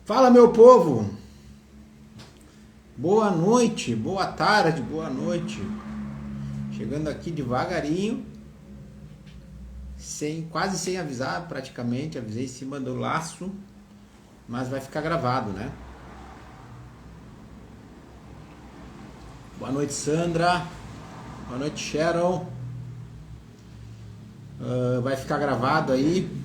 Fala, meu povo! Boa noite, boa tarde, boa noite. Chegando aqui devagarinho, quase sem avisar, praticamente. Avisei em cima do laço, mas vai ficar gravado, né? Boa noite, Sandra. Boa noite, Sharon. Vai ficar gravado aí.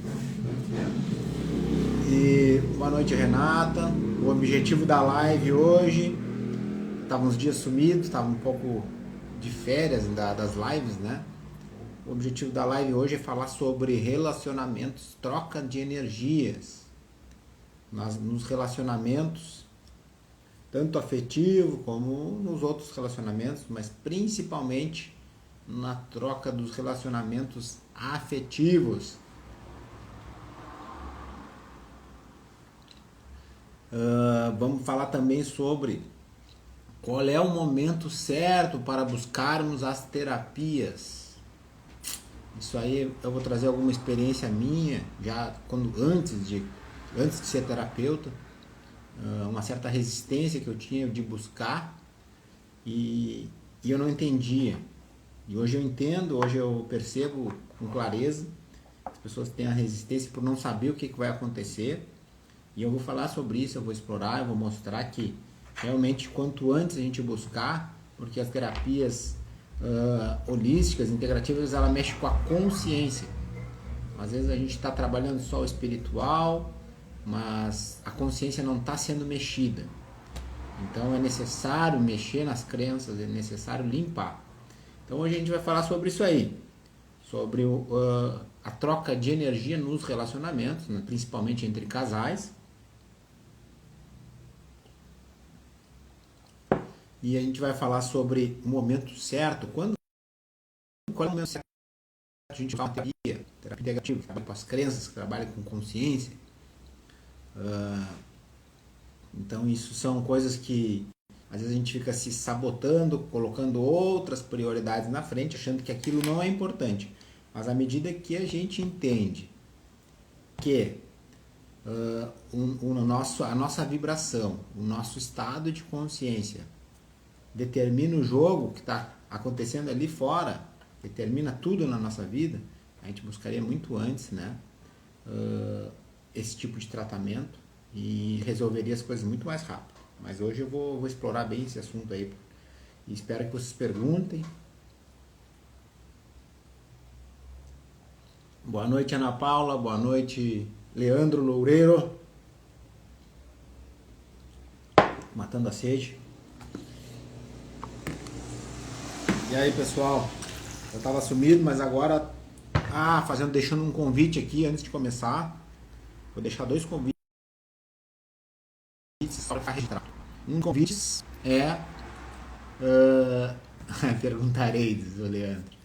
E boa noite, Renata. O objetivo da live hoje, tava uns dias sumidos, tava um pouco de férias das lives, né? O objetivo da live hoje é falar sobre relacionamentos, troca de energias nos relacionamentos, tanto afetivo como nos outros relacionamentos, mas principalmente na troca dos relacionamentos afetivos. Vamos falar também sobre qual é o momento certo para buscarmos as terapias. Isso aí eu vou trazer alguma experiência minha, já antes de ser terapeuta, uma certa resistência que eu tinha de buscar e eu não entendia. E hoje eu entendo, hoje eu percebo com clareza. As pessoas têm a resistência por não saber o que vai acontecer. E eu vou falar sobre isso, eu vou explorar, eu vou mostrar que realmente quanto antes a gente buscar, porque as terapias holísticas, integrativas, ela mexe com a consciência. Às vezes a gente está trabalhando só o espiritual, mas a consciência não está sendo mexida. Então é necessário mexer nas crenças, é necessário limpar. Então hoje a gente vai falar sobre isso aí, sobre a troca de energia nos relacionamentos, né, principalmente entre casais. E a gente vai falar sobre o momento certo, qual é o momento certo a gente fala terapia integrativa, que trabalha com as crenças, que trabalha com consciência. Então isso são coisas que às vezes a gente fica se sabotando, colocando outras prioridades na frente, achando que aquilo não é importante. Mas à medida que a gente entende que a nossa vibração, o nosso estado de consciência determina o jogo que está acontecendo ali fora, determina tudo na nossa vida, a gente buscaria muito antes, né, esse tipo de tratamento e resolveria as coisas muito mais rápido. Mas hoje eu vou explorar bem esse assunto aí e espero que vocês perguntem. Boa noite, Ana Paula. Boa noite, Leandro Loureiro. Matando a sede. E aí, pessoal? Eu tava sumido, mas agora deixando um convite aqui antes de começar. Vou deixar 2 convites para ficar registrado. Um convite é perguntarei, diz o Leandro.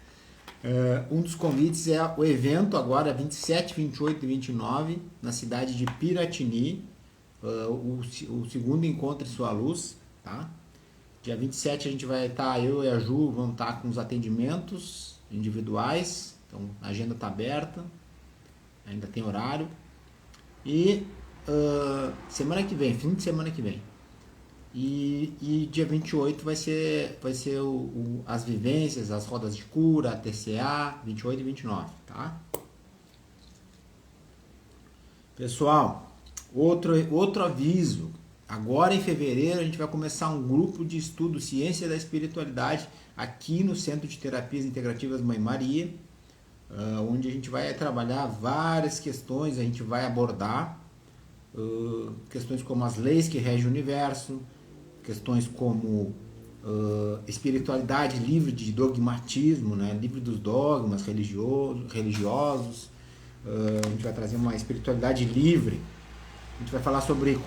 Um dos convites é o evento agora 27, 28 e 29 na cidade de Piratini, o segundo Encontre Sua Luz, tá? Dia 27 a gente vai estar, eu e a Ju vamos estar com os atendimentos individuais, então a agenda está aberta, ainda tem horário. E semana que vem, fim de semana que vem. E dia 28 vai ser as vivências, as rodas de cura, a TCA, 28 e 29, tá? Pessoal, outro aviso. Agora em fevereiro a gente vai começar um grupo de estudo Ciência da Espiritualidade aqui no Centro de Terapias Integrativas Mãe Maria, onde a gente vai trabalhar várias questões, a gente vai abordar questões como as leis que regem o universo, questões como espiritualidade livre de dogmatismo, né? Livre dos dogmas religiosos. A gente vai trazer uma espiritualidade livre. A gente vai falar sobre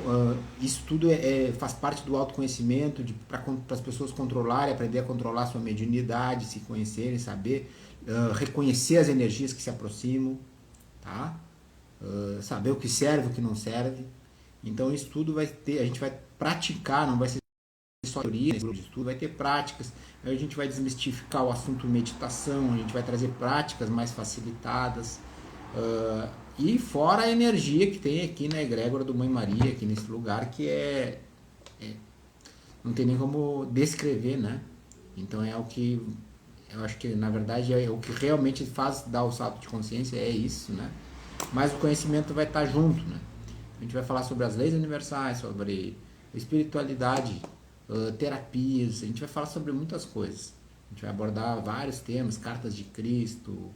isso tudo faz parte do autoconhecimento, para as pessoas controlarem, aprender a controlar a sua mediunidade, se conhecerem, saber reconhecer as energias que se aproximam, tá? Saber o que serve, o que não serve. Então isso tudo a gente vai praticar, não vai ser só teoria, nesse grupo de estudo vai ter práticas. Aí a gente vai desmistificar o assunto meditação, a gente vai trazer práticas mais facilitadas. E fora a energia que tem aqui na egrégora do Mãe Maria, aqui nesse lugar, que não tem nem como descrever, né? Então é o que eu acho que na verdade é o que realmente faz dar o salto de consciência, é isso, né? Mas o conhecimento vai estar junto, né? A gente vai falar sobre as leis universais, sobre espiritualidade, terapias, a gente vai falar sobre muitas coisas. A gente vai abordar vários temas, cartas de Cristo,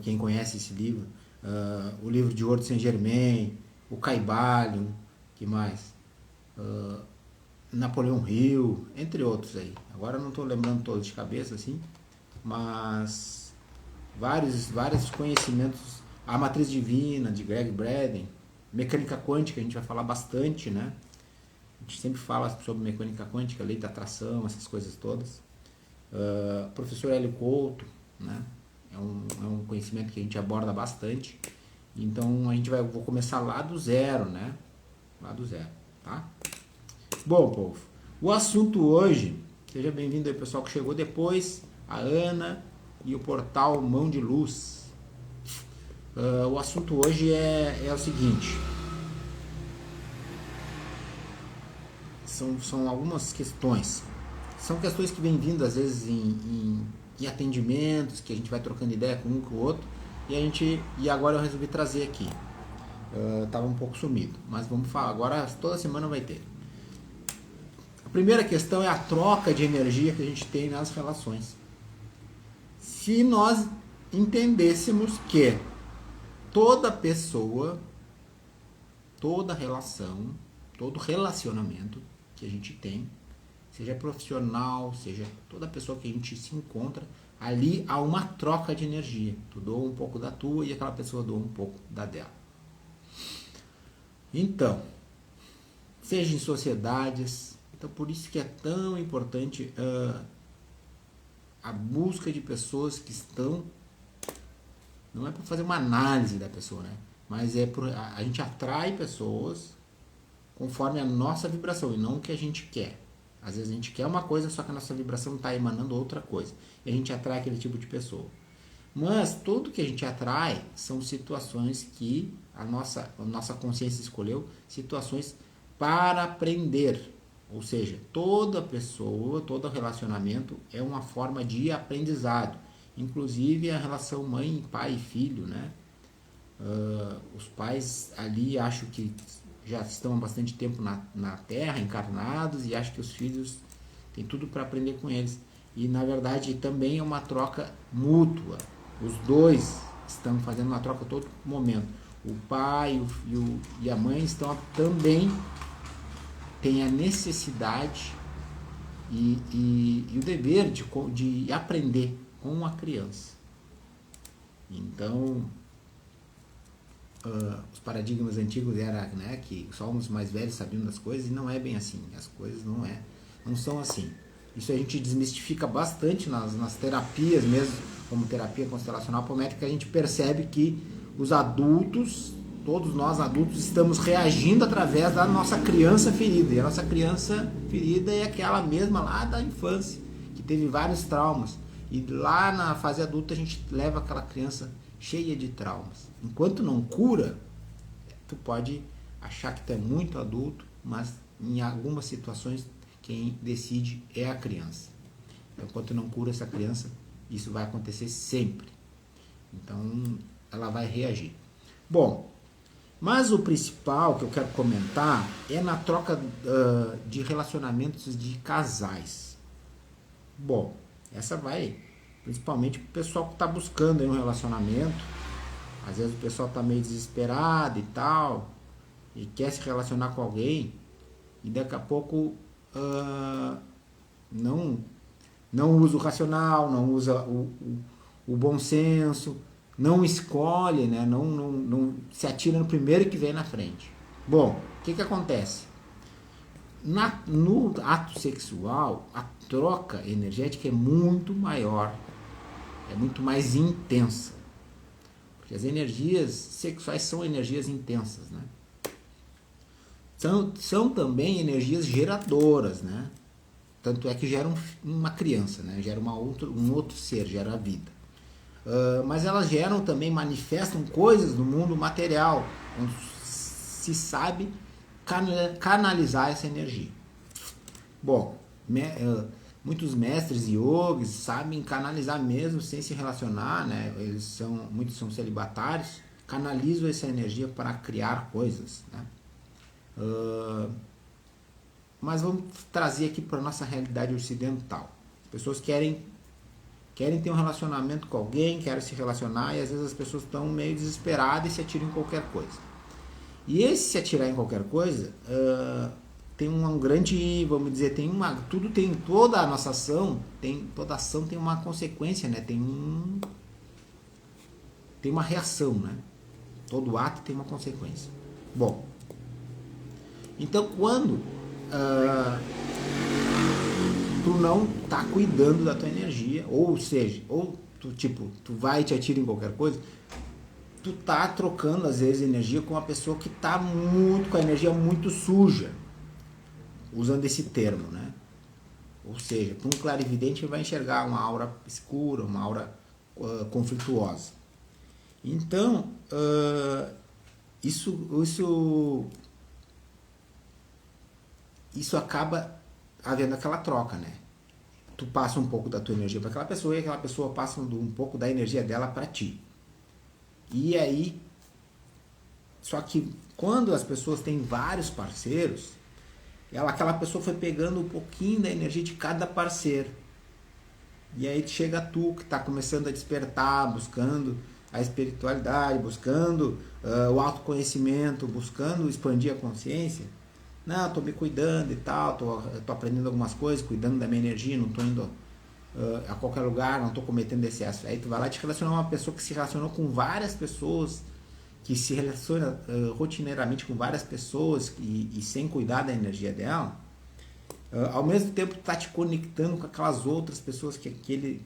quem conhece esse livro, o livro de Ouro de Saint-Germain, o Caibalion, que mais? Napoleão Hill, entre outros aí. Agora eu não estou lembrando todos de cabeça, assim, mas vários conhecimentos. A Matriz Divina, de Greg Braden, mecânica quântica, a gente vai falar bastante, né? A gente sempre fala sobre mecânica quântica, lei da atração, essas coisas todas. Professor Hélio Couto, né? É um conhecimento que a gente aborda bastante. Então vou começar lá do zero, né? Lá do zero, tá? Bom, povo, o assunto hoje, seja bem-vindo aí, pessoal que chegou depois, a Ana e o portal Mão de Luz. O assunto hoje é o seguinte, são algumas questões, são questões que vêm vindo às vezes em atendimentos, que a gente vai trocando ideia com um com o outro, e agora eu resolvi trazer aqui. Estava um pouco sumido, mas vamos falar, agora toda semana vai ter. A primeira questão é a troca de energia que a gente tem nas relações. Se nós entendêssemos que toda pessoa, toda relação, todo relacionamento que a gente tem, seja profissional, seja toda pessoa que a gente se encontra, ali há uma troca de energia. Tu doa um pouco da tua e aquela pessoa doa um pouco da dela. Então, seja em sociedades, então por isso que é tão importante a busca de pessoas que estão, não é para fazer uma análise da pessoa, né? Mas a gente atrai pessoas conforme a nossa vibração e não o que a gente quer. Às vezes a gente quer uma coisa, só que a nossa vibração está emanando outra coisa. E a gente atrai aquele tipo de pessoa. Mas tudo que a gente atrai são situações que a nossa consciência escolheu, situações para aprender. Ou seja, toda pessoa, todo relacionamento é uma forma de aprendizado. Inclusive a relação mãe, pai e filho, né? Os pais ali acho que já estão há bastante tempo na Terra, encarnados, e acho que os filhos têm tudo para aprender com eles. E na verdade também é uma troca mútua. Os dois estão fazendo uma troca a todo momento. O pai e a mãe também têm a necessidade e o dever de aprender com a criança. Então, os paradigmas antigos era, né, que só os mais velhos sabiam das coisas, e não é bem assim. As coisas não são assim. Isso a gente desmistifica bastante nas terapias mesmo, como terapia constelacional apométrica, a gente percebe que os adultos, todos nós adultos, estamos reagindo através da nossa criança ferida. E a nossa criança ferida é aquela mesma lá da infância, que teve vários traumas. E lá na fase adulta a gente leva aquela criança cheia de traumas. Enquanto não cura, tu pode achar que tu é muito adulto, mas em algumas situações quem decide é a criança. Então, enquanto não cura essa criança, isso vai acontecer sempre. Então, ela vai reagir. Bom, mas o principal que eu quero comentar é na troca de relacionamentos de casais. Bom, essa vai principalmente para o pessoal que está buscando aí um relacionamento. Às vezes o pessoal está meio desesperado e tal, e quer se relacionar com alguém, e daqui a pouco não usa o racional, não usa o bom senso, não escolhe, né? não se atira no primeiro que vem na frente. Bom, o que acontece? No ato sexual, a troca energética é muito maior, é muito mais intensa. Porque as energias sexuais são energias intensas, né? São também energias geradoras, né? Tanto é que geram uma criança, né? Gera um outro ser, gera a vida. mas elas geram também, manifestam coisas no mundo material, onde se sabe canalizar essa energia. Bom, muitos mestres e yogis sabem canalizar mesmo sem se relacionar, né? Muitos são celibatários, canalizam essa energia para criar coisas, né? Mas vamos trazer aqui para a nossa realidade ocidental. As pessoas querem ter um relacionamento com alguém, querem se relacionar, e às vezes as pessoas estão meio desesperadas e se atiram em qualquer coisa. E esse se atirar em qualquer coisa tem um grande, vamos dizer, toda a nossa ação, toda ação tem uma consequência, né? Tem uma reação, né? Todo ato tem uma consequência. Bom, então quando tu não tá cuidando da tua energia, ou seja, tu vai e te atira em qualquer coisa, tu tá trocando às vezes energia com uma pessoa que tá com a energia muito suja, usando esse termo, né? Ou seja, para um clarividente ele vai enxergar uma aura escura, uma aura conflituosa. Então, isso acaba havendo aquela troca, né? Tu passa um pouco da tua energia para aquela pessoa e aquela pessoa passa um pouco da energia dela para ti. E aí, só que quando as pessoas têm vários parceiros, aquela pessoa foi pegando um pouquinho da energia de cada parceiro. E aí chega tu que está começando a despertar, buscando a espiritualidade, buscando o autoconhecimento, buscando expandir a consciência. Não, estou me cuidando e tal, tô aprendendo algumas coisas, cuidando da minha energia, não estou indo a qualquer lugar, não estou cometendo excesso. Aí tu vai lá e te relaciona com uma pessoa que se relacionou com várias pessoas, que se relaciona rotineiramente com várias pessoas e sem cuidar da energia dela, ao mesmo tempo tu tá te conectando com aquelas outras pessoas que aquele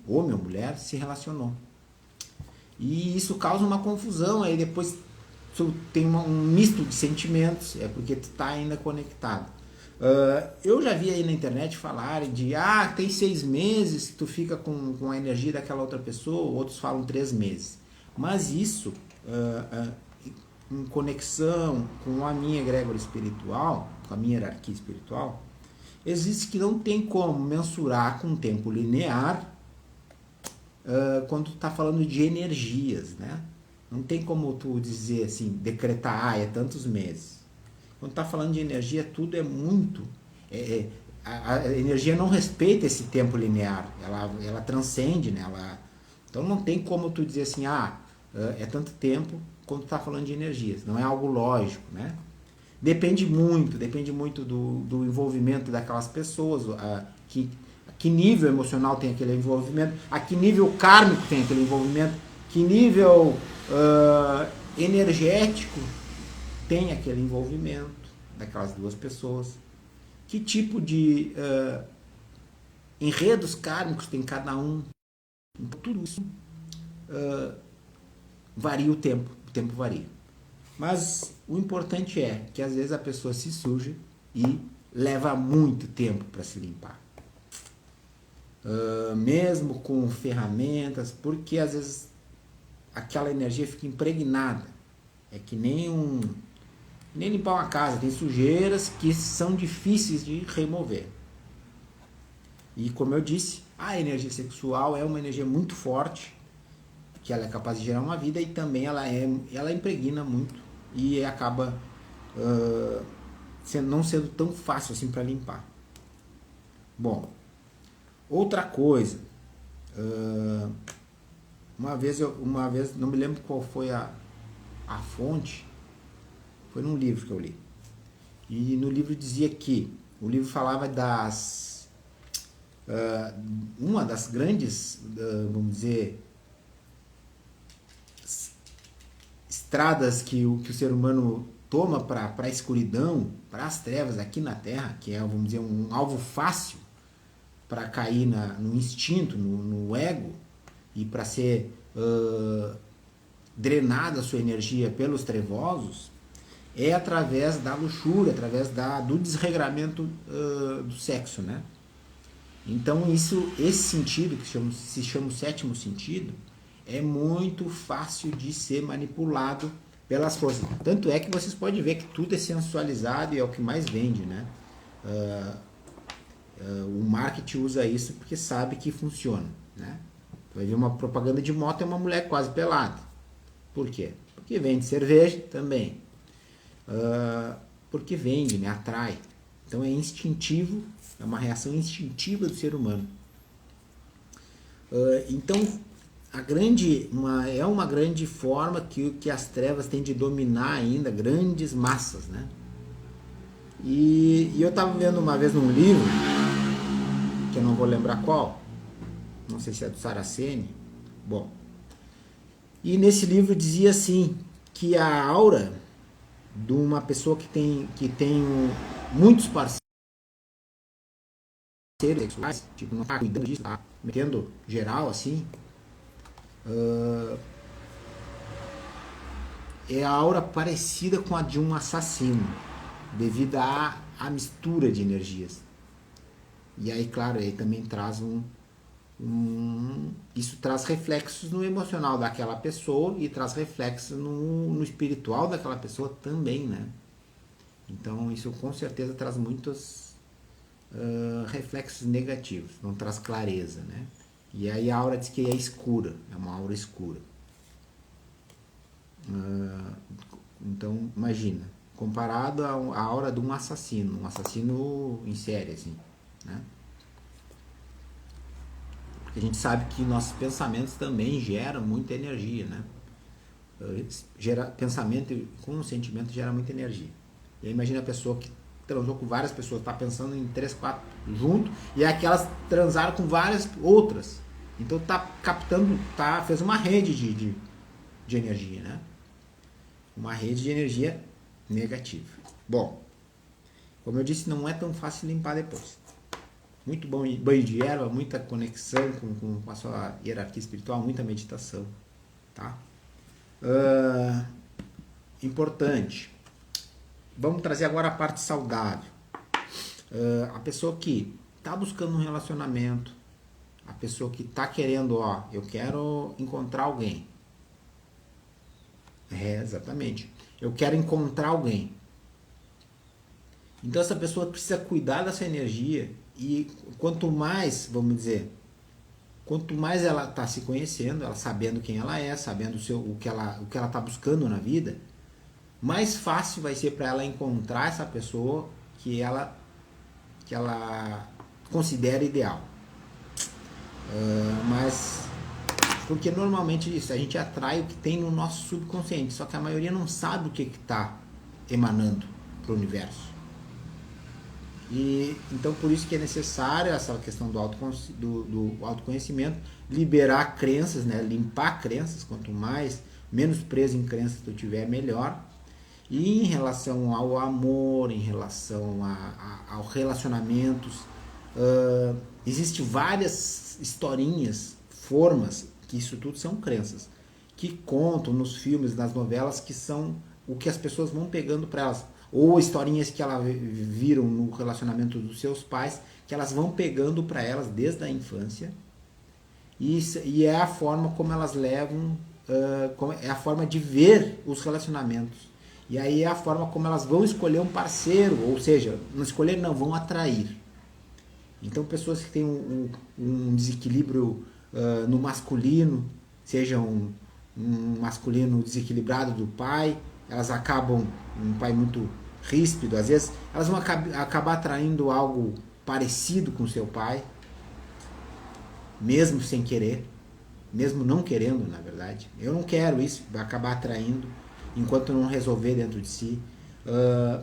homem ou mulher se relacionou. E isso causa uma confusão, aí depois tu tem um misto de sentimentos, é porque tu tá ainda conectado. Eu já vi aí na internet falarem de tem 6 meses que tu fica com a energia daquela outra pessoa, outros falam 3 meses. Mas isso, em conexão com a minha egrégora espiritual, com a minha hierarquia espiritual, existe que não tem como mensurar com tempo linear quando tu está falando de energias, né? Não tem como tu dizer assim, decretar, é tantos meses. Quando está falando de energia, tudo é muito... a energia não respeita esse tempo linear, ela transcende, né? Então não tem como tu dizer assim, é tanto tempo quando tu está falando de energias. Não é algo lógico, né? Depende muito do envolvimento daquelas pessoas, que nível emocional tem aquele envolvimento, a que nível kármico tem aquele envolvimento, que nível energético tem aquele envolvimento daquelas duas pessoas, que tipo de enredos kármicos tem cada um. Então, tudo isso varia o tempo varia. Mas o importante é que às vezes a pessoa se suja e leva muito tempo para se limpar. Mesmo com ferramentas, porque às vezes aquela energia fica impregnada. É que nem limpar uma casa, tem sujeiras que são difíceis de remover. E como eu disse, a energia sexual é uma energia muito forte, que ela é capaz de gerar uma vida, e também ela impregna muito e acaba não sendo tão fácil assim para limpar. Bom, outra coisa, uma vez, não me lembro qual foi a fonte, foi num livro que eu li, e no livro dizia que, o livro falava uma das grandes, vamos dizer, estradas que o ser humano toma para a escuridão, para as trevas aqui na Terra, que é, vamos dizer, um alvo fácil para cair no instinto, no ego, e para ser drenada a sua energia pelos trevosos, é através da luxúria, através do desregramento do sexo, né? Então esse sentido, que se chama o sétimo sentido, é muito fácil de ser manipulado pelas forças. Tanto é que vocês podem ver que tudo é sensualizado e é o que mais vende, né? O marketing usa isso porque sabe que funciona, né? Vai ver uma propaganda de moto, é uma mulher quase pelada. Por quê? Porque vende cerveja também. Porque vende, né? Atrai. Então é instintivo, é uma reação instintiva do ser humano. Então é uma grande forma que as trevas têm de dominar ainda grandes massas, né? E eu estava vendo uma vez num livro, que eu não vou lembrar qual, não sei se é do Saraceni, bom, e nesse livro dizia assim, que a aura de uma pessoa que tem muitos parceiros sexuais, tipo, não está cuidando disso, tá metendo geral assim, é a aura parecida com a de um assassino, devido à mistura de energias. E aí, claro, aí também traz isso traz reflexos no emocional daquela pessoa e traz reflexos no espiritual daquela pessoa também, né? Então isso com certeza traz muitos reflexos negativos, não traz clareza, né? E aí a aura diz que é escura, é uma aura escura. Então imagina, comparado à aura de um assassino em série, assim, né? Porque a gente sabe que nossos pensamentos também geram muita energia, né? Pensamento com sentimento gera muita energia. E aí imagina a pessoa que transou com várias pessoas, está pensando em 3, 4 junto, e aquelas transaram com várias outras. Então tá captando, fez uma rede de energia, né? Uma rede de energia negativa. Bom, como eu disse, não é tão fácil limpar depois. Muito bom banho de erva, muita conexão com a sua hierarquia espiritual, muita meditação, tá? Importante. Vamos trazer agora a parte saudável. A pessoa que está buscando um relacionamento, a pessoa que está querendo, eu quero encontrar alguém. Exatamente. Eu quero encontrar alguém. Então essa pessoa precisa cuidar dessa energia e quanto mais, vamos dizer, quanto mais ela está se conhecendo, ela sabendo quem ela é, sabendo o que ela está buscando na vida, mais fácil vai ser para ela encontrar essa pessoa que ela considera ideal. Mas porque normalmente isso, a gente atrai o que tem no nosso subconsciente, só que a maioria não sabe o que está emanando para o universo. E então por isso que é necessário essa questão do autoconhecimento, liberar crenças, né? Limpar crenças, quanto menos preso em crenças tu tiver, melhor. E em relação ao amor, em relação aos relacionamentos, existem várias historinhas, formas, que isso tudo são crenças, que contam nos filmes, nas novelas, que são o que as pessoas vão pegando para elas. Ou historinhas que elas viram no relacionamento dos seus pais, que elas vão pegando para elas desde a infância. E é a forma como elas levam, é a forma de ver os relacionamentos. E aí é a forma como elas vão escolher um parceiro, ou seja, não escolher, não, vão atrair. Então pessoas que têm um desequilíbrio no masculino, seja um masculino desequilibrado do pai, elas acabam, um pai muito ríspido, às vezes, elas vão acabar atraindo algo parecido com seu pai, mesmo sem querer, mesmo não querendo, na verdade. Eu não quero isso, vai acabar atraindo, enquanto não resolver dentro de si.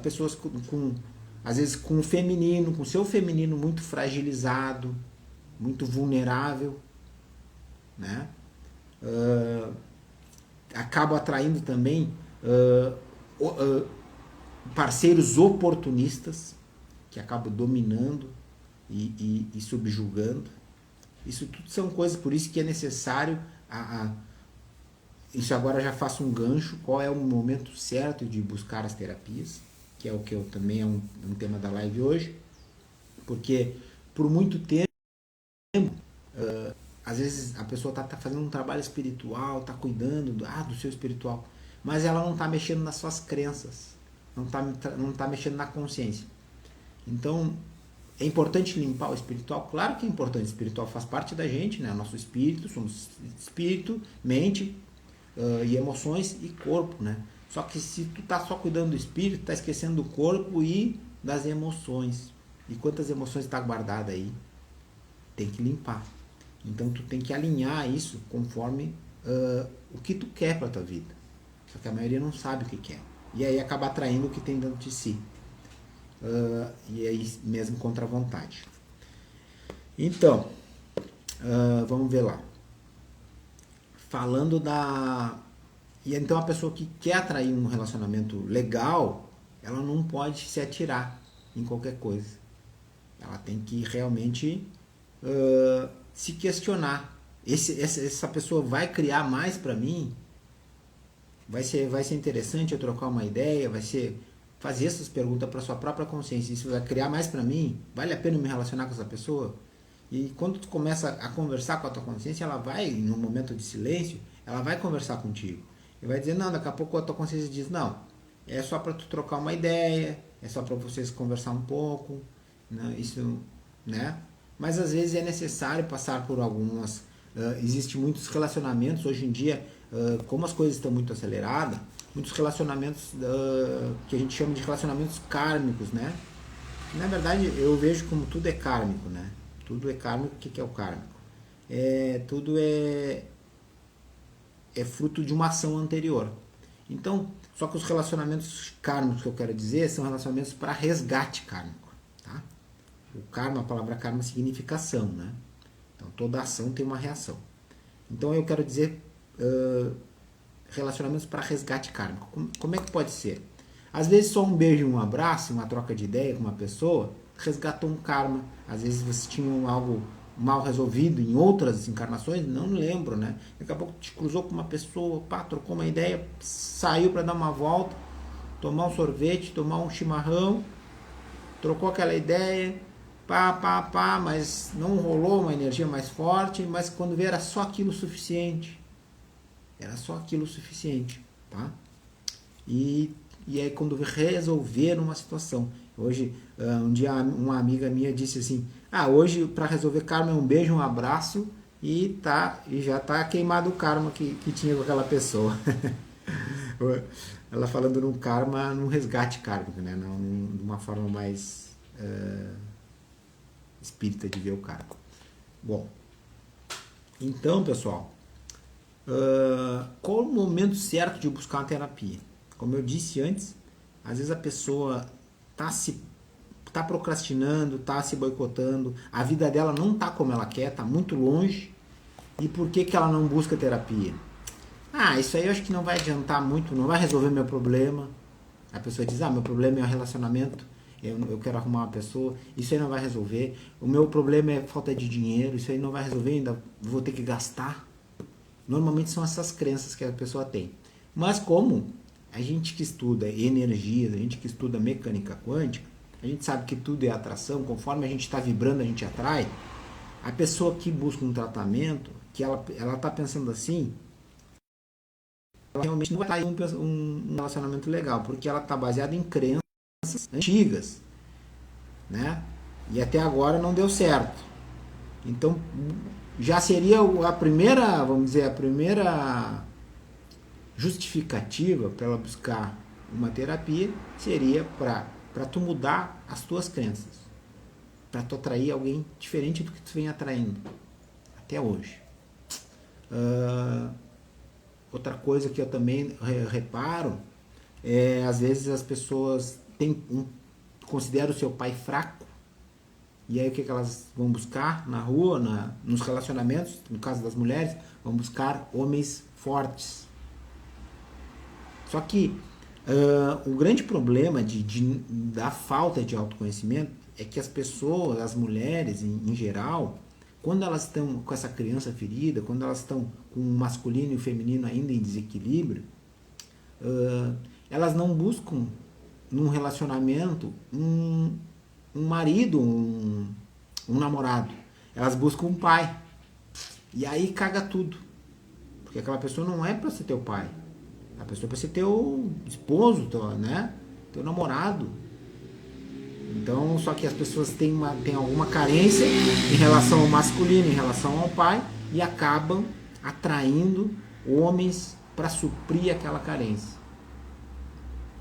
Pessoas às vezes com o feminino, com o seu feminino muito fragilizado, muito vulnerável, né? Acaba atraindo também parceiros oportunistas que acabam dominando e subjugando. Isso tudo são coisas, por isso que é necessário isso agora já faço um gancho, qual é o momento certo de buscar as terapias, que é o que também é um tema da live hoje, porque por muito tempo a pessoa tá fazendo um trabalho espiritual, tá cuidando do seu espiritual, mas ela não tá mexendo nas suas crenças, não tá mexendo na consciência. Então, é importante limpar o espiritual? Claro que é importante, o espiritual faz parte da gente, né? Nosso espírito, somos espírito, mente e emoções e corpo, né? Só que se tu tá só cuidando do espírito, tá esquecendo do corpo e das emoções. E quantas emoções tá guardada aí? Tem que limpar. Então tu tem que alinhar isso conforme o que tu quer para tua vida. Só que a maioria não sabe o que quer. E aí acaba atraindo o que tem dentro de si. E aí mesmo contra a vontade. Então, vamos ver lá. Falando da... E então a pessoa que quer atrair um relacionamento legal, ela não pode se atirar em qualquer coisa. Ela tem que realmente se questionar. Essa pessoa vai criar mais para mim? Vai ser interessante eu trocar uma ideia? Vai ser fazer essas perguntas para sua própria consciência. Isso vai criar mais para mim? Vale a pena me relacionar com essa pessoa? E quando tu começa a conversar com a tua consciência, ela vai, num momento de silêncio, ela vai conversar contigo. E vai dizer, não, daqui a pouco a tua consciência diz, não, é só para tu trocar uma ideia, é só para vocês conversar um pouco, né? Isso, né? Mas às vezes é necessário passar por algumas... Existem muitos relacionamentos hoje em dia, como as coisas estão muito aceleradas, muitos relacionamentos que a gente chama de relacionamentos kármicos, né? Na verdade, eu vejo como tudo é kármico, né? Tudo é kármico. O que é o kármico? Tudo é fruto de uma ação anterior. Então, só que os relacionamentos kármicos que eu quero dizer são relacionamentos para resgate kármico, tá? O karma, a palavra karma significa ação, né? Então, toda ação tem uma reação. Então, eu quero dizer relacionamentos para resgate kármico. Como é que pode ser? Às vezes, só um beijo, um abraço, uma troca de ideia com uma pessoa resgatou um karma. Às vezes, você tinha algo mal resolvido em outras encarnações, não lembro, né? Daqui a pouco te cruzou com uma pessoa, trocou uma ideia, saiu para dar uma volta, tomar um sorvete, tomar um chimarrão, trocou aquela ideia, mas não rolou uma energia mais forte, mas quando veio era só aquilo suficiente. Era só aquilo suficiente, tá? E aí quando resolver uma situação. Hoje, um dia uma amiga minha disse assim, hoje para resolver karma é um beijo, um abraço e já tá queimado o karma que tinha com aquela pessoa. Ela falando num karma, num resgate kármico, né? De uma forma mais espírita de ver o karma. Bom, então, pessoal, qual o momento certo de buscar uma terapia? Como eu disse antes, às vezes a pessoa tá procrastinando, tá se boicotando, a vida dela não tá como ela quer, tá muito longe. E por que ela não busca terapia? Isso aí eu acho que não vai adiantar muito, não vai resolver meu problema. A pessoa diz, meu problema é o relacionamento, eu quero arrumar uma pessoa, isso aí não vai resolver. O meu problema é falta de dinheiro, isso aí não vai resolver, ainda vou ter que gastar. Normalmente são essas crenças que a pessoa tem. Mas como a gente que estuda energias, a gente que estuda mecânica quântica, a gente sabe que tudo é atração, conforme a gente está vibrando, a gente atrai. A pessoa que busca um tratamento, que ela está pensando assim, ela realmente não vai estar em um relacionamento legal, porque ela está baseada em crenças antigas, né? E até agora não deu certo. Então, já seria a primeira, vamos dizer, a primeira justificativa para ela buscar uma terapia seria para tu mudar as tuas crenças, para tu atrair alguém diferente do que tu vem atraindo até hoje. Outra coisa que eu também reparo é, às vezes as pessoas consideram o seu pai fraco, e aí o que elas vão buscar na rua, nos relacionamentos, no caso das mulheres, vão buscar homens fortes. Só que o grande problema da falta de autoconhecimento é que as pessoas, as mulheres em geral, quando elas estão com essa criança ferida, quando elas estão com o masculino e o feminino ainda em desequilíbrio, elas não buscam num relacionamento um marido, um namorado. Elas buscam um pai. E aí caga tudo. Porque aquela pessoa não é para ser teu pai. A pessoa é para ser teu esposo, teu namorado. Então, só que as pessoas têm alguma carência em relação ao masculino, em relação ao pai, e acabam atraindo homens para suprir aquela carência.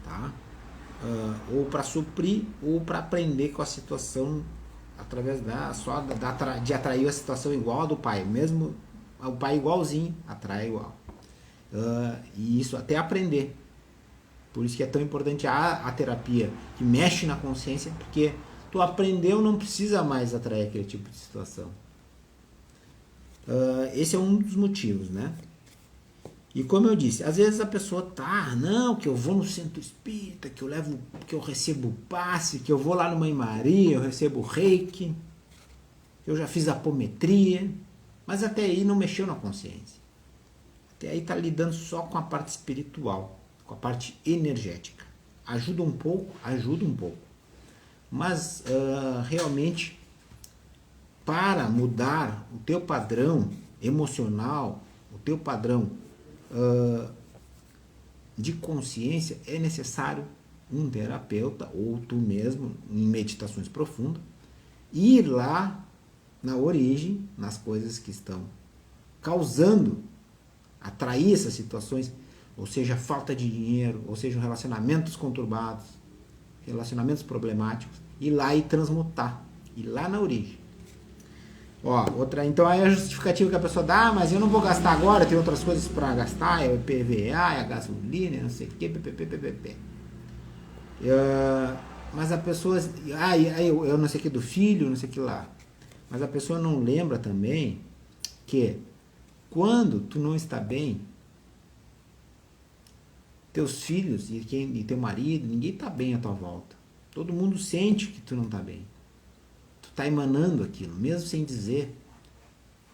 Tá? Ou para suprir, ou para aprender com a situação através de atrair a situação igual a do pai. Mesmo o pai igualzinho, atrai igual. E isso até aprender. Por isso que é tão importante a terapia que mexe na consciência, porque tu aprendeu, não precisa mais atrair aquele tipo de situação. Esse é um dos motivos, né? E como eu disse, às vezes a pessoa não, que eu vou no centro espírita, que eu recebo passe, que eu vou lá no Mãe Maria, eu recebo reiki, que eu já fiz apometria, mas até aí não mexeu na consciência. Até aí está lidando só com a parte espiritual, com a parte energética. Ajuda um pouco, mas realmente, para mudar o teu padrão emocional, o teu padrão de consciência, é necessário um terapeuta, ou tu mesmo, em meditações profundas, ir lá na origem, nas coisas que estão causando, atrair essas situações, ou seja, falta de dinheiro, ou seja, relacionamentos conturbados, relacionamentos problemáticos, ir lá e transmutar, ir lá na origem. Então aí a justificativa que a pessoa dá, mas eu não vou gastar agora, tem outras coisas para gastar, é o IPVA, é a gasolina, não sei o que, mas a pessoa, eu não sei o que do filho, não sei o que lá, mas a pessoa não lembra também que quando tu não está bem, teus filhos e teu marido, ninguém está bem à tua volta. Todo mundo sente que tu não está bem. Tu está emanando aquilo, mesmo sem dizer.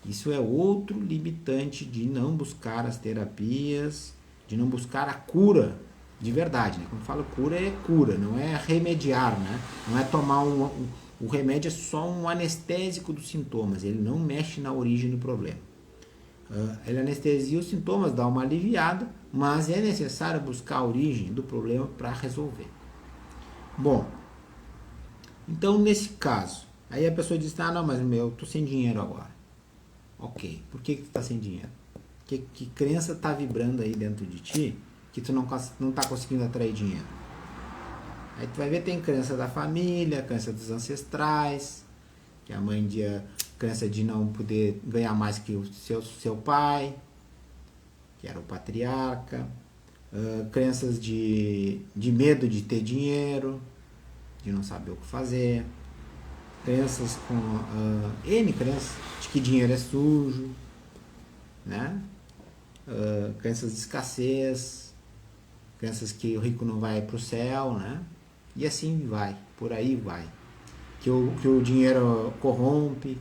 Isso é outro limitante de não buscar as terapias, de não buscar a cura de verdade. Né? Quando eu falo cura, é cura, não é remediar. Né? Não é tomar o remédio, é só um anestésico dos sintomas. Ele não mexe na origem do problema. Ele anestesia os sintomas, dá uma aliviada, mas é necessário buscar a origem do problema para resolver. Bom, então nesse caso, aí a pessoa diz, não, mas eu tô sem dinheiro agora. Ok, por que tu tá sem dinheiro? Que crença tá vibrando aí dentro de ti que tu não tá conseguindo atrair dinheiro? Aí tu vai ver, tem crença da família, crença dos ancestrais, que a mãe crença de não poder ganhar mais que o seu pai, que era o patriarca, crenças de medo de ter dinheiro, de não saber o que fazer, crenças N crenças de que dinheiro é sujo, né? Crenças de escassez, crenças que o rico não vai para o céu, né? E assim vai, por aí vai. Que o dinheiro corrompe,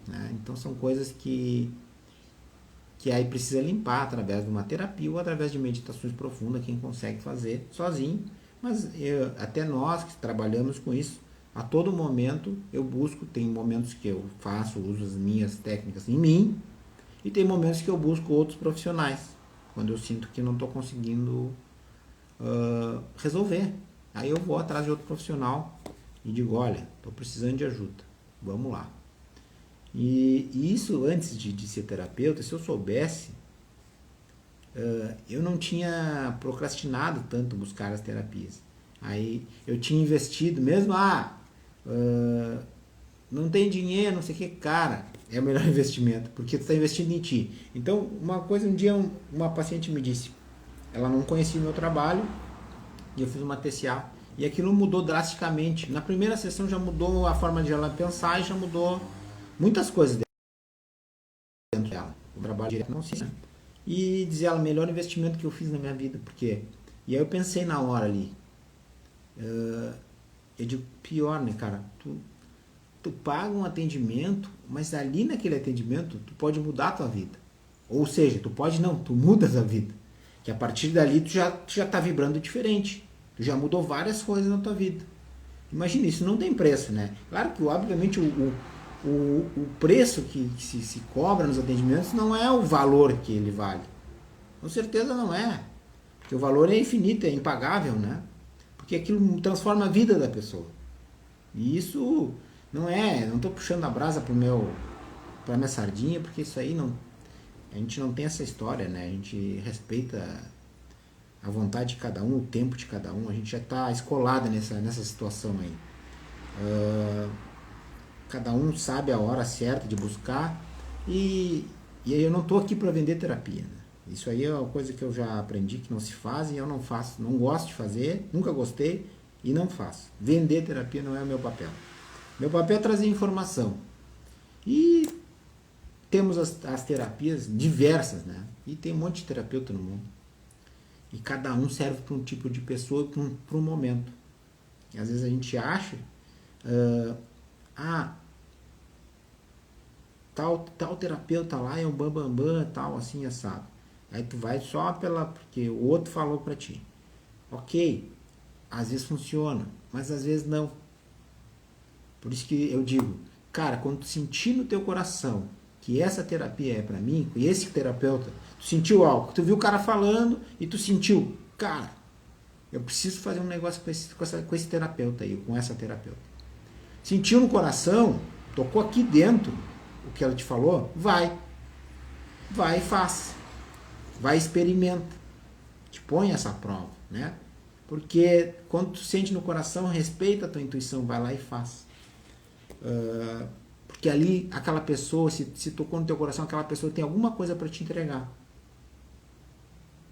né? Então são coisas que aí precisa limpar através de uma terapia ou através de meditações profundas, quem consegue fazer sozinho, mas até nós que trabalhamos com isso, a todo momento eu busco, tem momentos que eu uso as minhas técnicas em mim, e tem momentos que eu busco outros profissionais, quando eu sinto que não estou conseguindo resolver. Aí eu vou atrás de outro profissional e digo, olha, estou precisando de ajuda, vamos lá. E isso antes de ser terapeuta, se eu soubesse, eu não tinha procrastinado tanto buscar as terapias. Aí eu tinha investido, mesmo, não tem dinheiro, não sei o que, cara, é o melhor investimento, porque tu está investindo em ti. Então, um dia uma paciente me disse, ela não conhecia o meu trabalho, e eu fiz uma TCA, e aquilo mudou drasticamente. Na primeira sessão já mudou a forma de ela pensar e já mudou muitas coisas dentro dela. O trabalho direto não sei, né? E dizer ela, o melhor investimento que eu fiz na minha vida, porque... E aí eu pensei na hora ali, eu digo, pior, né, cara, tu paga um atendimento, mas ali naquele atendimento tu pode mudar a tua vida. Ou seja, tu muda a tua vida. Que a partir dali tu já tá vibrando diferente. Tu já mudou várias coisas na tua vida. Imagina, isso não tem preço, né? Claro que, obviamente, o preço que se cobra nos atendimentos não é o valor que ele vale. Com certeza não é. Porque o valor é infinito, é impagável, né? Porque aquilo transforma a vida da pessoa. E isso não estou puxando a brasa pra minha sardinha, porque isso aí não, a gente não tem essa história, né? A gente respeita a vontade de cada um, o tempo de cada um, a gente já está escolado nessa situação aí. Cada um sabe a hora certa de buscar e eu não estou aqui para vender terapia, né? Isso aí é uma coisa que eu já aprendi que não se faz e eu não faço, não gosto de fazer, nunca gostei e não faço. Vender terapia não é o meu papel. Meu papel é trazer informação. E temos as terapias diversas, né? E tem um monte de terapeuta no mundo. E cada um serve para um tipo de pessoa, para um momento. E às vezes a gente acha, tal terapeuta lá é um bambambam, tal, assim, assado. Aí tu vai só porque o outro falou para ti. Ok, às vezes funciona, mas às vezes não. Por isso que eu digo, cara, quando tu sentir no teu coração que essa terapia é para mim, e esse terapeuta, tu sentiu algo, tu viu o cara falando e tu sentiu, cara, eu preciso fazer um negócio com esse terapeuta aí, com essa terapeuta. Sentiu no coração, tocou aqui dentro o que ela te falou, vai e faz. Vai e experimenta. Te põe essa prova, né? Porque quando tu sente no coração, respeita a tua intuição, vai lá e faz. Porque ali, aquela pessoa, se tocou no teu coração, aquela pessoa tem alguma coisa para te entregar.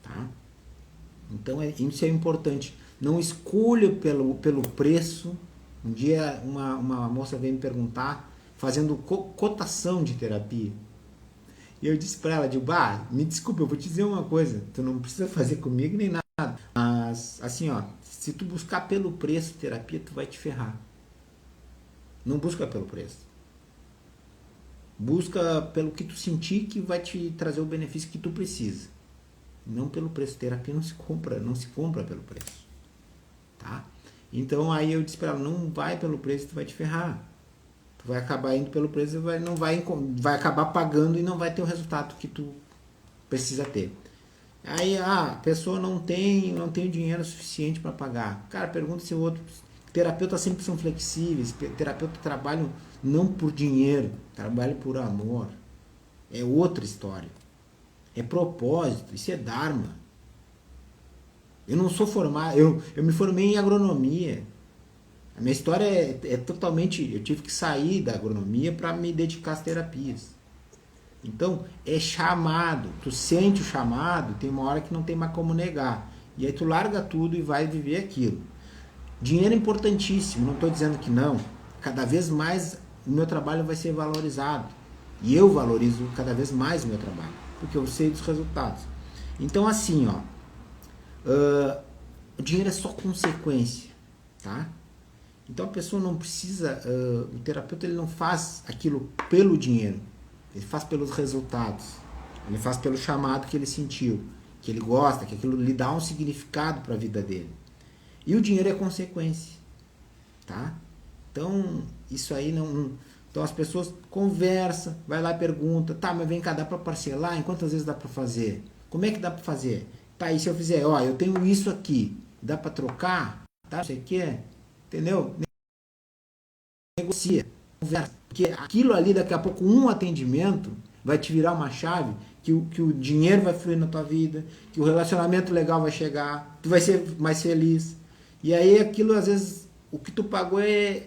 Tá? Então, isso é importante. Não escolha pelo preço. Um dia, uma moça veio me perguntar, fazendo cotação de terapia. E eu disse para ela, me desculpa, eu vou te dizer uma coisa, tu não precisa fazer comigo nem nada, mas assim, ó, se tu buscar pelo preço terapia, tu vai te ferrar. Não busca pelo preço. Busca pelo que tu sentir que vai te trazer o benefício que tu precisa. Não pelo preço. Terapia não se compra pelo preço. Tá? Então aí eu disse para ela, não vai pelo preço, tu vai te ferrar. Tu vai acabar indo pelo preço e vai acabar pagando e não vai ter o resultado que tu precisa ter. Aí a pessoa não tem o dinheiro suficiente para pagar. Cara, pergunta se o outro... Terapeutas sempre são flexíveis. Terapeutas trabalham não por dinheiro, trabalham por amor. É outra história. É propósito, isso é dharma. Eu não sou formado, eu me formei em agronomia. A minha história é totalmente... Eu tive que sair da agronomia para me dedicar às terapias. Então, é chamado. Tu sente o chamado, tem uma hora que não tem mais como negar. E aí tu larga tudo e vai viver aquilo. Dinheiro é importantíssimo, não estou dizendo que não. Cada vez mais o meu trabalho vai ser valorizado. E eu valorizo cada vez mais o meu trabalho, porque eu sei dos resultados. Então, assim, ó, o dinheiro é só consequência, tá? Então a pessoa não precisa, o terapeuta ele não faz aquilo pelo dinheiro, ele faz pelos resultados, ele faz pelo chamado que ele sentiu, que ele gosta, que aquilo lhe dá um significado para a vida dele. E o dinheiro é consequência, tá? Então, isso aí não... Então as pessoas conversam, vai lá e pergunta, tá, mas vem cá, dá para parcelar? Em quantas vezes dá para fazer? Como é que dá para fazer? Tá, e se eu fizer, ó, eu tenho isso aqui, dá para trocar? Tá, não sei o que, entendeu? Negocia, conversa. Porque aquilo ali, daqui a pouco, um atendimento vai te virar uma chave que o dinheiro vai fluir na tua vida, que o relacionamento legal vai chegar, tu vai ser mais feliz. E aí aquilo, às vezes, o que tu pagou em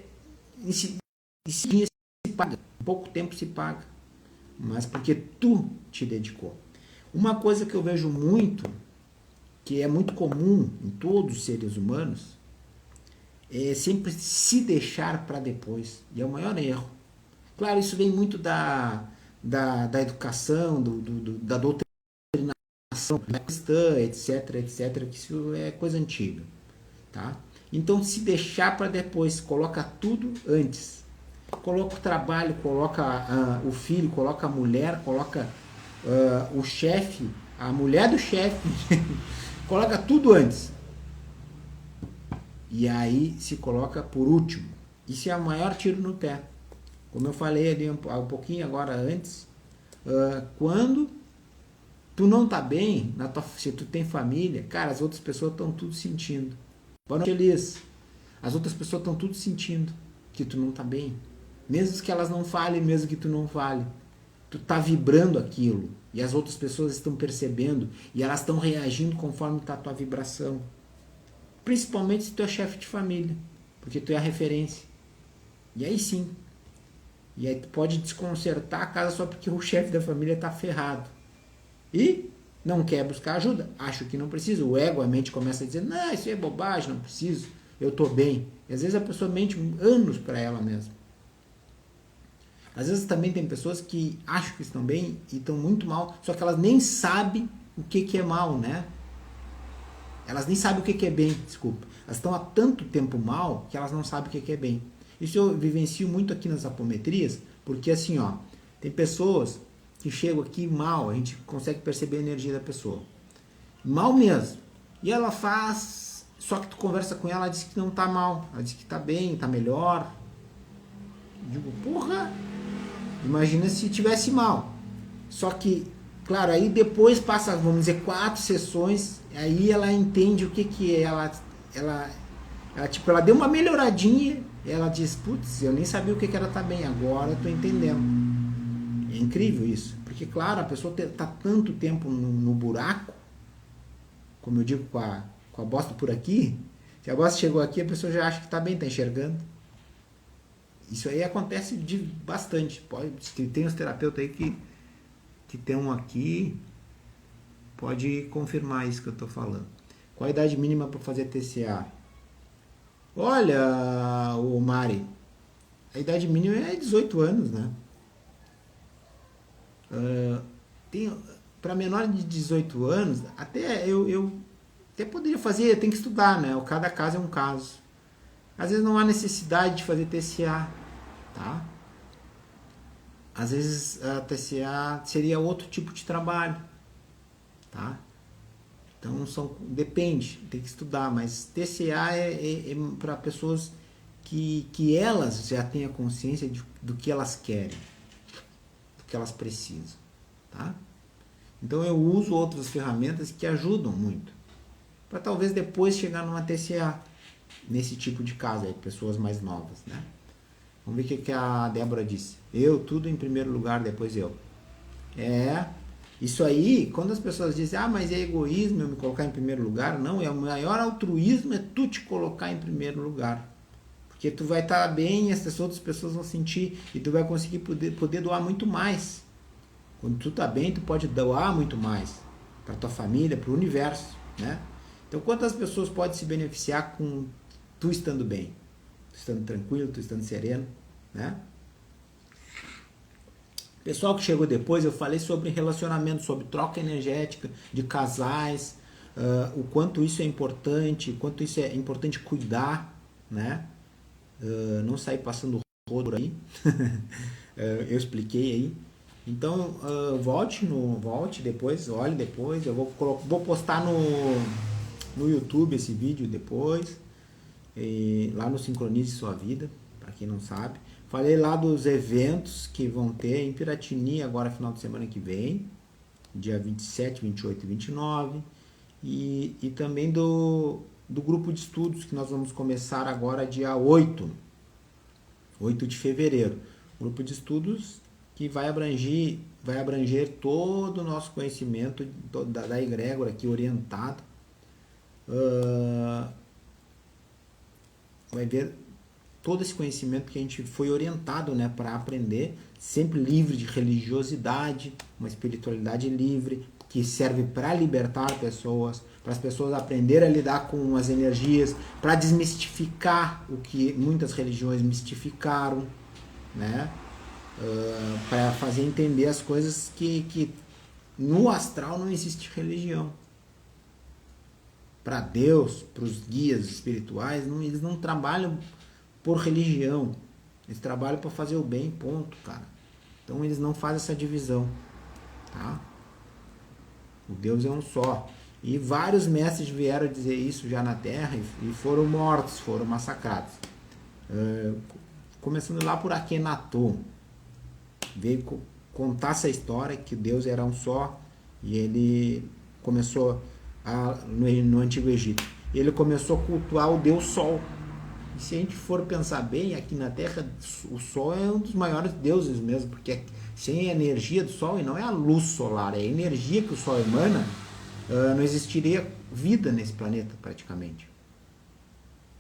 paga, pouco tempo se paga, mas porque tu te dedicou. Uma coisa que eu vejo muito, que é muito comum em todos os seres humanos, é sempre se deixar para depois, e é o maior erro. Claro, isso vem muito da educação, da doutrinação cristã, etc, que isso é coisa antiga, tá? Então, se deixar para depois, coloca tudo antes. Coloca o trabalho, coloca o filho, coloca a mulher, coloca o chefe, a mulher do chefe, coloca tudo antes. E aí se coloca por último. Isso é o maior tiro no pé. Como eu falei ali um pouquinho agora antes, quando tu não tá bem, se tu tem família, cara, as outras pessoas estão tudo sentindo. Boa noite, Elis. As outras pessoas estão tudo sentindo que tu não tá bem. Mesmo que elas não falem, mesmo que tu não fale. Tu tá vibrando aquilo. E as outras pessoas estão percebendo. E elas estão reagindo conforme tá a tua vibração. Principalmente se tu é chefe de família. Porque tu é a referência. E aí sim. E aí tu pode desconcertar a casa só porque o chefe da família tá ferrado. E não quer buscar ajuda. Acho que não precisa. O ego, a mente começa a dizer, não, isso é bobagem, não preciso. Eu tô bem. E às vezes a pessoa mente anos para ela mesma. Às vezes também tem pessoas que acham que estão bem e estão muito mal, só que elas nem sabem o que é mal, né? Elas nem sabem o que é bem, desculpa. Elas estão há tanto tempo mal que elas não sabem o que é bem. Isso eu vivencio muito aqui nas apometrias, porque assim, ó, tem pessoas que chegam aqui mal, a gente consegue perceber a energia da pessoa. Mal mesmo. E ela faz, só que tu conversa com ela, ela diz que não tá mal, ela diz que tá bem, tá melhor. Eu digo, porra, imagina se tivesse mal. Só que, claro, aí depois passa, vamos dizer, 4 sessões, aí ela entende o que é. Ela deu uma melhoradinha, ela diz, putz, eu nem sabia o que era estar bem, agora eu tô entendendo. É incrível isso. Porque, claro, a pessoa tá tanto tempo no buraco, como eu digo, com a bosta por aqui, se a bosta chegou aqui, a pessoa já acha que tá bem, tá enxergando. Isso aí acontece bastante. Tem os terapeutas aí que tem um aqui, pode confirmar isso que eu estou falando. Qual a idade mínima para fazer TCA? Olha, o Mari, a idade mínima é 18 anos, né? Para menor de 18 anos, até eu até poderia fazer, tem que estudar, né? Cada caso é um caso. Às vezes não há necessidade de fazer TCA, tá? Às vezes a TCA seria outro tipo de trabalho, tá? Então depende, tem que estudar, mas TCA é para pessoas que elas já têm a consciência do que elas querem, do que elas precisam, tá? Então eu uso outras ferramentas que ajudam muito, para talvez depois chegar numa TCA, nesse tipo de caso aí, pessoas mais novas, né? Vamos ver o que a Débora disse. Eu, tudo em primeiro lugar, depois eu. Isso aí, quando as pessoas dizem, mas é egoísmo eu me colocar em primeiro lugar, não, o maior altruísmo é tu te colocar em primeiro lugar. Porque tu vai estar bem e as outras pessoas vão sentir e tu vai conseguir poder doar muito mais. Quando tu tá bem, tu pode doar muito mais para tua família, para o universo, né? Então, quantas pessoas podem se beneficiar com tu estando bem? Tu estando tranquilo, tu estando sereno, né? Pessoal que chegou depois, eu falei sobre relacionamento, sobre troca energética de casais, o quanto isso é importante, o quanto isso é importante cuidar, né? Não sair passando rodo por aí. Eu expliquei aí. Então, volte depois, olhe depois. Eu vou postar no YouTube esse vídeo depois. Lá no Sincronize Sua Vida, para quem não sabe. Falei lá dos eventos que vão ter em Piratini agora final de semana que vem, dia 27, 28 e 29. E também do grupo de estudos que nós vamos começar agora dia 8 de fevereiro. Grupo de estudos que vai abranger todo o nosso conhecimento da egrégora aqui orientado. Vai ver todo esse conhecimento que a gente foi orientado, né, para aprender, sempre livre de religiosidade, uma espiritualidade livre, que serve para libertar pessoas, para as pessoas aprenderem a lidar com as energias, para desmistificar o que muitas religiões mistificaram, né? Para fazer entender as coisas que no astral não existe religião. Para Deus, para os guias espirituais, eles não trabalham por religião. Eles trabalham para fazer o bem, ponto, cara. Então eles não fazem essa divisão, tá? O Deus é um só. E vários mestres vieram dizer isso já na Terra e foram mortos, foram massacrados. começando lá por Akhenaton, veio contar essa história que Deus era um só e ele começou no Antigo Egito. Ele começou a cultuar o Deus Sol. E se a gente for pensar bem, aqui na Terra, o Sol é um dos maiores deuses mesmo, porque sem a energia do Sol, e não é a luz solar, é a energia que o Sol emana, não existiria vida nesse planeta praticamente.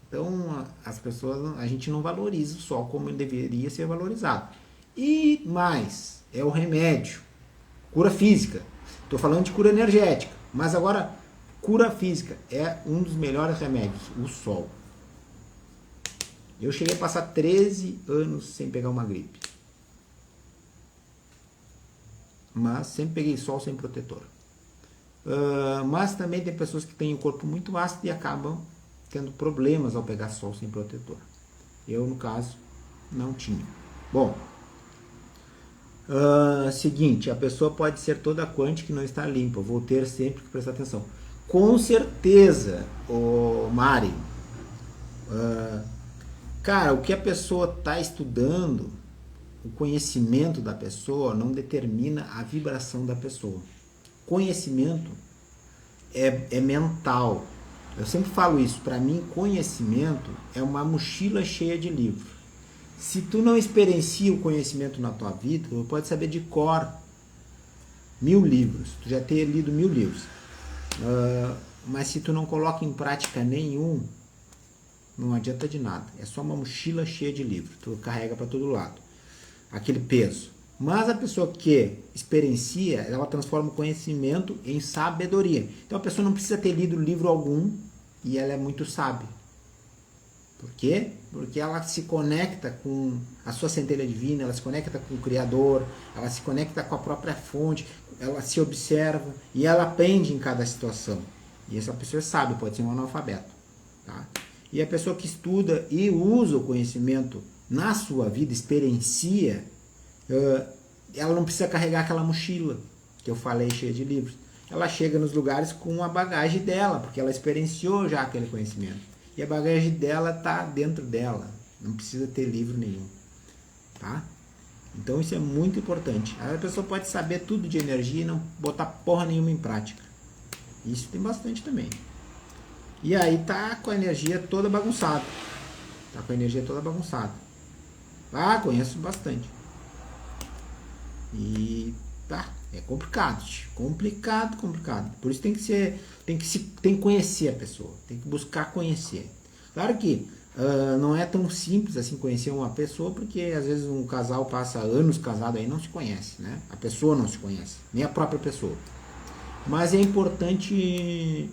Então, as pessoas, a gente não valoriza o Sol como ele deveria ser valorizado. E mais, é o remédio, cura física. Estou falando de cura energética, mas agora, cura física é um dos melhores remédios, o Sol. Eu cheguei a passar 13 anos sem pegar uma gripe. Mas sempre peguei sol sem protetor. Mas também tem pessoas que têm o corpo muito ácido e acabam tendo problemas ao pegar sol sem protetor. Eu, no caso, não tinha. Bom, seguinte, a pessoa pode ser toda quântica e não estar limpa. Vou ter sempre que prestar atenção. Com certeza, Mari. Cara, o que a pessoa está estudando, o conhecimento da pessoa não determina a vibração da pessoa. Conhecimento é mental. Eu sempre falo isso. Para mim, conhecimento é uma mochila cheia de livros. Se tu não experiencia o conhecimento na tua vida, tu pode saber de cor 1000 livros. Tu já ter lido 1000 livros. Mas se tu não coloca em prática nenhum, não adianta de nada. É só uma mochila cheia de livros. Tu carrega para todo lado. Aquele peso. Mas a pessoa que experiencia, ela transforma o conhecimento em sabedoria. Então a pessoa não precisa ter lido livro algum e ela é muito sábia. Por quê? Porque ela se conecta com a sua centelha divina, ela se conecta com o Criador, ela se conecta com a própria fonte, ela se observa e ela aprende em cada situação. E essa pessoa é sábia, pode ser um analfabeto. Tá? E a pessoa que estuda e usa o conhecimento na sua vida, experiencia, ela não precisa carregar aquela mochila que eu falei cheia de livros. Ela chega nos lugares com a bagagem dela, porque ela experienciou já aquele conhecimento. E a bagagem dela está dentro dela. Não precisa ter livro nenhum. Tá? Então isso é muito importante. A pessoa pode saber tudo de energia e não botar porra nenhuma em prática. Isso tem bastante também. E aí tá com a energia toda bagunçada. Conheço bastante. E tá, é complicado. Complicado. Por isso tem que conhecer a pessoa, tem que buscar conhecer. Claro que não é tão simples assim conhecer uma pessoa, porque às vezes um casal passa anos casado aí e não se conhece, né? A pessoa não se conhece, nem a própria pessoa. Mas é importante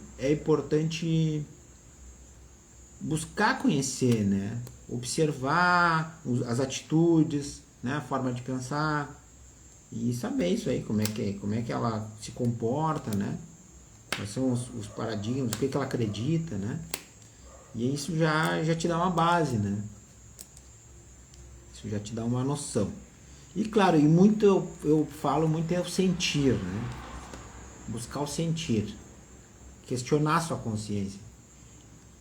buscar conhecer, né? Observar as atitudes, né? A forma de pensar e saber isso aí, como é que ela se comporta, né? Quais são os paradigmas, o que ela acredita, né? E isso já te dá uma base, né? Isso já te dá uma noção. E claro, e muito eu falo muito é o sentir, né? Buscar o sentir. Questionar sua consciência.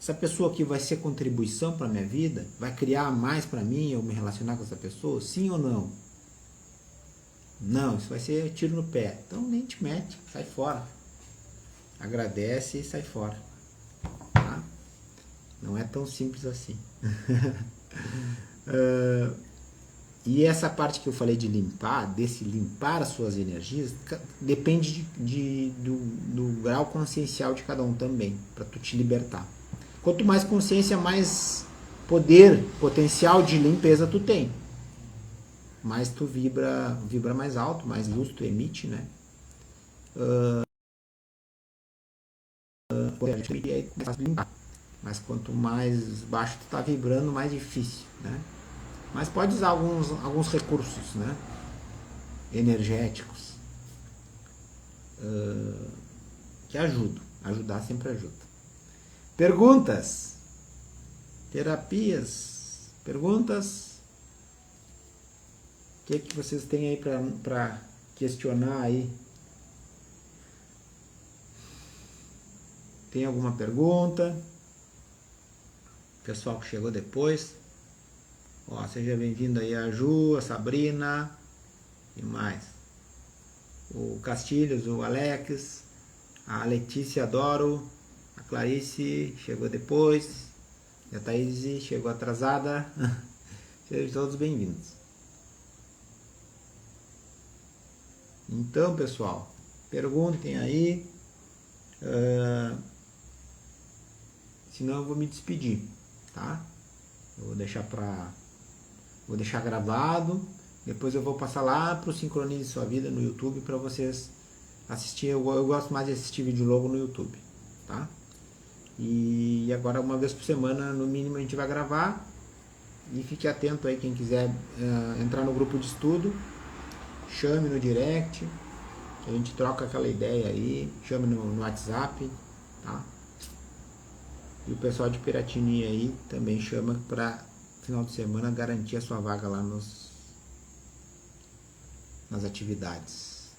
Essa pessoa aqui vai ser contribuição para minha vida? Vai criar mais para mim eu me relacionar com essa pessoa? Sim ou não? Não, isso vai ser tiro no pé. Então nem te mete, sai fora. Agradece e sai fora. Tá? Não é tão simples assim. E essa parte que eu falei de limpar, desse limpar as suas energias, depende do grau consciencial de cada um também, para tu te libertar. Quanto mais consciência, mais poder, potencial de limpeza tu tem. Mais tu vibra mais alto, mais luz tu emite, né? Mas quanto mais baixo tu tá vibrando, mais difícil, né? Mas pode usar alguns recursos, né? Energéticos que ajudam. Ajudar sempre ajuda. Perguntas? Terapias? Perguntas? O que vocês têm aí para questionar aí? Tem alguma pergunta? Pessoal que chegou depois? Ó, seja bem-vindo aí a Ju, a Sabrina e mais. O Castilhos, o Alex, a Letícia Adoro, a Clarice chegou depois, e a Thaís chegou atrasada. Sejam todos bem-vindos. Então, pessoal, perguntem aí. Senão eu vou me despedir, tá? Eu vou deixar gravado. Depois eu vou passar lá pro Sincronize Sua Vida no YouTube para vocês assistir. Eu gosto mais de assistir vídeo logo no YouTube, tá? E agora uma vez por semana, no mínimo, a gente vai gravar. E fique atento aí, quem quiser entrar no grupo de estudo, chame no direct, a gente troca aquela ideia aí, chame no WhatsApp, tá? E o pessoal de Piratini aí também chama para final de semana garantir a sua vaga lá nas atividades,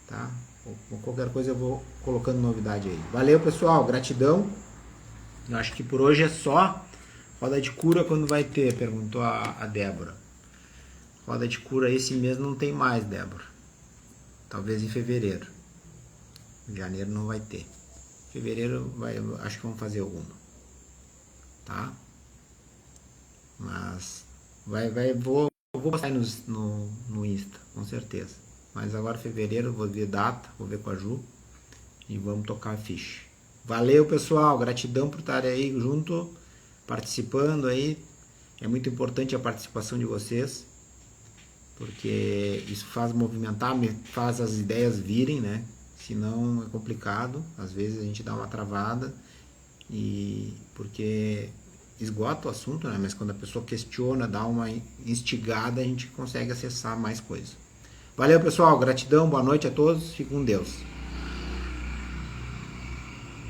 tá? Ou qualquer coisa eu vou colocando novidade aí. Valeu, pessoal, gratidão. Eu acho que por hoje é só. Roda de cura quando vai ter? Perguntou a Débora. Roda de cura esse mês não tem mais, Débora. Talvez em fevereiro. Em janeiro não vai ter. Fevereiro acho que vamos fazer alguma. Tá? Mas vou postar aí no Insta, com certeza. Mas agora fevereiro vou ver data, vou ver com a Ju e vamos tocar a ficha. Valeu, pessoal, gratidão por estar aí junto, participando aí. É muito importante a participação de vocês, porque isso faz movimentar, faz as ideias virem, né? Senão é complicado, às vezes a gente dá uma travada, porque esgota o assunto, né? Mas quando a pessoa questiona, dá uma instigada, a gente consegue acessar mais coisas. Valeu, pessoal, gratidão, boa noite a todos, fiquem com Deus.